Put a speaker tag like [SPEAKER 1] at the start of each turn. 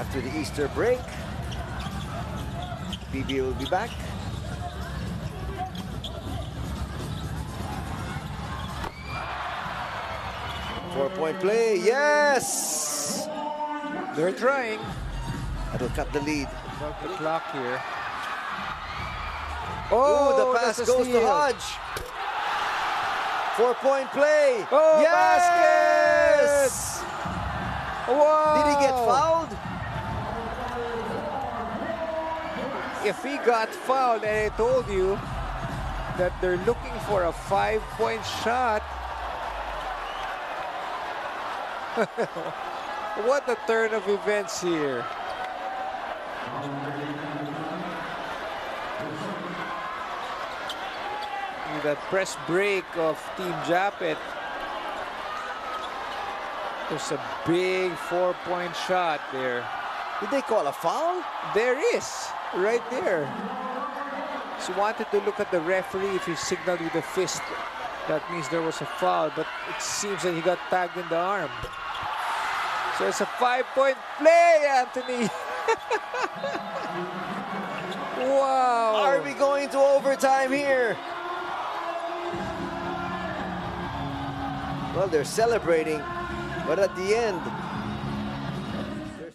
[SPEAKER 1] After the Easter break, PBA will be back. Four-point play, yes!
[SPEAKER 2] They're trying.
[SPEAKER 1] That'll cut the lead.
[SPEAKER 2] About the clock here.
[SPEAKER 1] Oh, the pass
[SPEAKER 2] that's a
[SPEAKER 1] goes to
[SPEAKER 2] steal.
[SPEAKER 1] Hodge. Four-point play.
[SPEAKER 2] Oh,
[SPEAKER 1] yes!
[SPEAKER 2] Wow!
[SPEAKER 1] Did he get fouled?
[SPEAKER 2] If he got fouled, and I told you that they're looking for a 5-point shot. What a turn of events here. That press break of Team Japeth. There's a big 4-point shot there.
[SPEAKER 1] Did they call a foul?
[SPEAKER 2] There is, right there. So wanted to look at the referee. If he signaled with a fist, that means there was a foul, but it seems that he got tagged in the arm. So it's a 5-point play, Anthony. Wow.
[SPEAKER 1] Are we going to overtime here? Well, they're celebrating, but at the end,